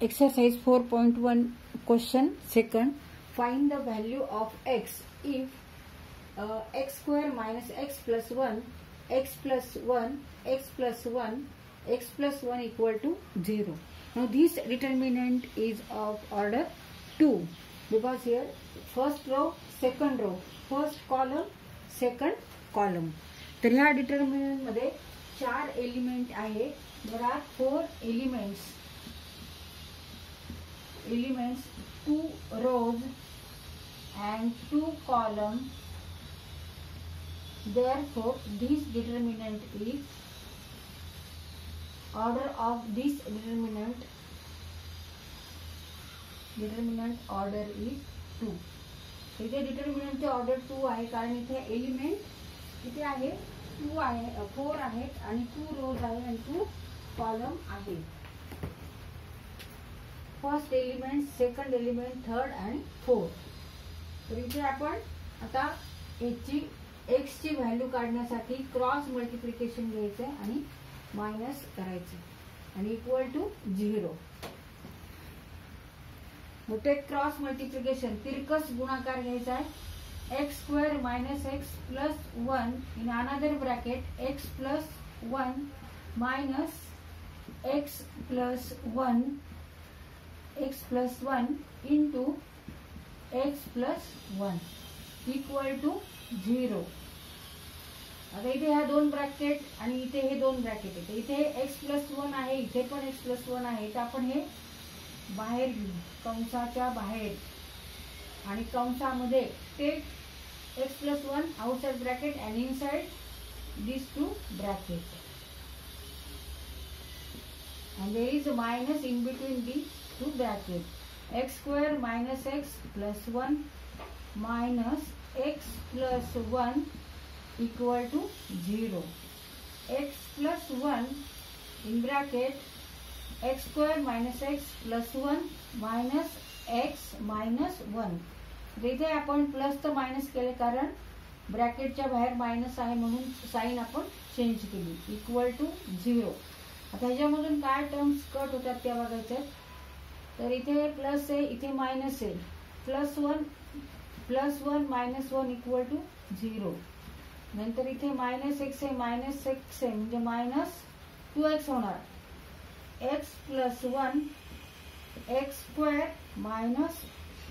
Exercise 4.1 question second. Find the value of x if x square minus x plus 1, x plus 1, x plus 1, x plus 1 equal to 0. Now this determinant is of order 2 because here first row, second row, first column, second column. तर ह्या determinant मध्ये 4 element आहे. there are 4 elements, 2 rows and 2 columns. Therefore this determinant is order of this determinant order is 2. इथे determinant चे order 2 आहे कारण इथे element किती आहे 2 आहे 4 आहेत आणि 2 रोज आहे आणि 2 कॉलम आहे. First element, second element, third आणि फोर्थ. तर इथे आपण आता एक्स ची व्हॅल्यू काढण्यासाठी क्रॉस मल्टिप्लिकेशन घ्यायचं आणि मायनस करायचं आणि इक्वल टू 0. मोठे क्रॉस मल्टिप्लिकेशन तिरकस गुणाकार घ्यायचा आहे. X square minus X plus 1 in another bracket X plus 1 minus X plus 1 into x plus 1 equal to 0. आता इथे ह्या दोन ब्रॅकेट आणि इथे हे दोन ब्रॅकेट आहेत. इथे x प्लस 1 आहे, इथे पण x प्लस 1 आहे. तर आपण हे बाहेर घेऊ कंसाच्या बाहेर आणि कंसामध्ये take x plus 1 outside bracket and inside these two brackets and there is a minus in between these two brackets. X square minus x plus 1 minus x plus 1 equal to 0. X plus 1 in bracket x square minus x plus 1 minus x minus 1. इथे आपण plus तर minus केले कारण ब्रॅकेटच्या बाहेर minus आहे म्हणून sign आपण change केली इक्वल टू 0. आता ह्याच्यामधून काय टर्म्स कट होतात त्या बघायचं. तर इथे प्लस आहे, इथे मायनस आहे. Plus 1 minus 1 equal to 0. नंतर इथे मायनस एक्स आहे, मायनस एक्स आहे म्हणजे मायनस 2x होणार. X plus 1 X square minus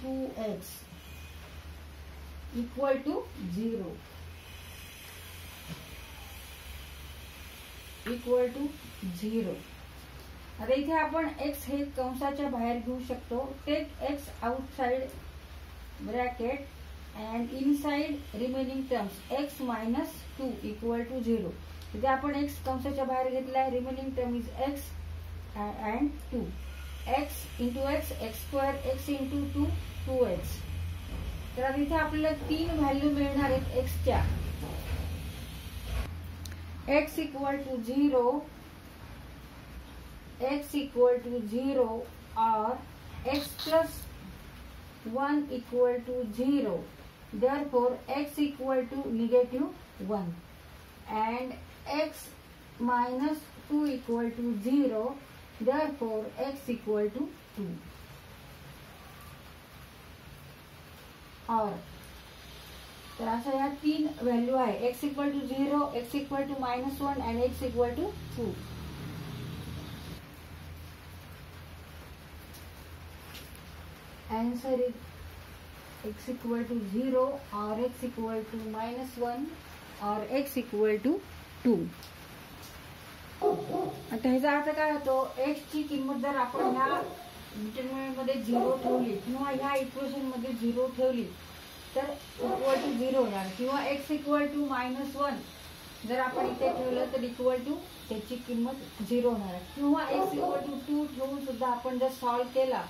2x equal to 0. Equal to 0. आता इथे आपण x हे कंसाच्या बाहेर घेऊ शकतो. Take x outside bracket and inside remaining terms x minus 2 equal to 0. इथे आपण x कंसाच्या बाहेर घेतलाय. Remaining term is x and 2. x into x, X square, x into 2, 2x. तर आता इथे आपल्याला 3 व्हॅल्यू मिळणार आहेत एक्सच्या. x equal to 0, x equal to 0 or x plus 1 equal to 0. Therefore x equal to negative 1 and x minus 2 equal to 0. Therefore x equal to 2. और तर अशा या 3 व्हॅल्यू आहे. x equal to 0, x equal to minus 1 and x equal to 2. Answer is x equal to 0 or x equal to minus 1 or x equal to 2. आता ह्याचा अर्थ काय होतो. x ची किंमत जर आपण ह्या डिटर्मिनंट मध्ये 0 ठेवली किंवा ह्या इक्वेशन मध्ये 0 ठेवली तर इक्वल टू 0 होणार. किंवा x इक्वल टू मायनस 1 जर आपण इथे ठेवलं तर इक्वल टू त्याची किंमत 0 होणार. किंवा x इक्वल टू 2 ठेवून सुद्धा आपण जर सॉल्व केला,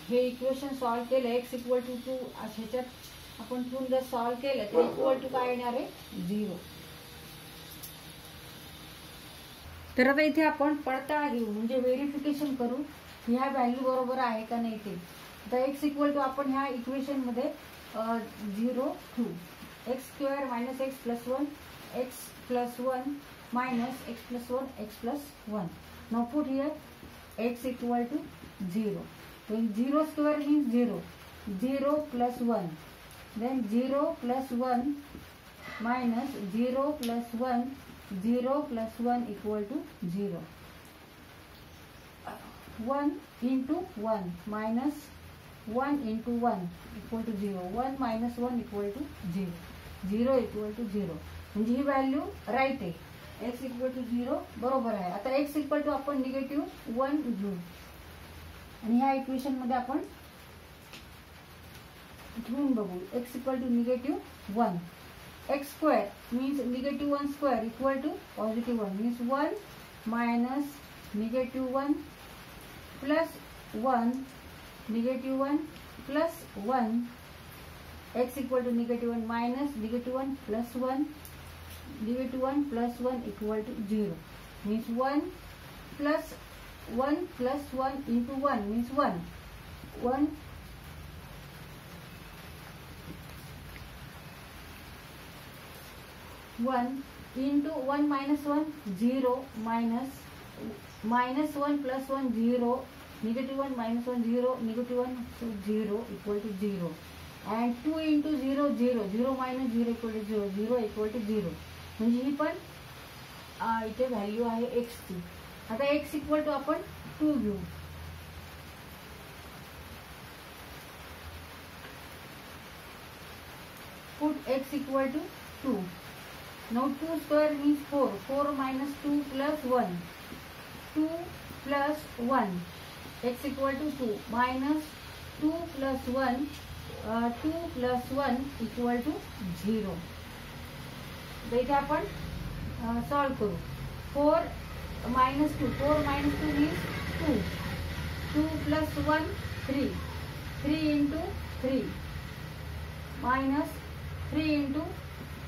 हे इक्वेशन सॉल्व केलं x इक्वल टू 2 ह्याच्यात आपण ठेवून जर सॉल्व केलं तर इक्वल टू काय येणार आहे 0. तर आता इथे आपण पडताळा घेऊ म्हणजे व्हेरिफिकेशन करू ह्या व्हॅल्यू बरोबर आहे का नाही ते. आता x इक्वल टू आपण ह्या इक्वेशन मध्ये 0 ठेवू. X square minus X plus 1 x plus 1 minus x plus 1 x plus 1. Now put here x equal to 0. Then 0 square means 0. 0 plus 1. Then 0 plus 1 minus 0 plus 1. 0 plus 1 equal to 0. 1 into 1 minus 1 into 1 equal to 0. 1 minus 1 equal to 0. 0 equal to 0. म्हणजे ही value right आहे. x equal to 0 बरोबर आहे. आता x equal to आपण negative 1 घेऊ आणि ह्या equation मध्ये आपण घेऊन बघू. x equal to negative 1. x square means negative 1 square equal to positive 1 means 1 minus negative 1 plus 1 negative 1 plus 1. x equal to negative 1 minus negative 1 plus 1. Negative 1 plus 1 equal to 0 means 1 plus 1 into 1 means 1. 1 into 1 minus 1 0 minus 1 plus 1 0. Negative 1 minus 1 0. Negative 1 so 0 equal to 0. And 2 into 0 0. 0 minus 0 equal to 0. 0 equal to 0. म्हणजे ही पण इथे value आहे x ची. आता x equal to आपण 2 घेऊ. Put x equal to 2. Now 2 square means 4. 4 minus 2 plus 1. 2 plus 1. x equal to 2 minus 2 plus 1. 2 plus 1 equal to 0. इथे आपण सॉल्व करू. 4 minus 2. 4 minus 2 means 2. 2 plus 1 3. 3 into 3 minus 3 into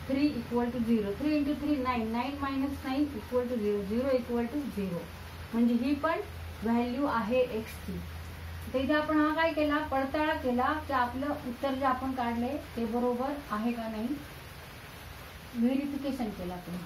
3 equal to 0. 3 into 3 9. 9 minus 9 equal to 0. 0 equal to 0. म्हणजे ही पण value आहे x ची. तर इथे आपण हा काय केला, पडताळा केला की आपलं उत्तर जे आपण काढले ते बरोबर आहे का नाही, व्हेरिफिकेशन केलं आपण.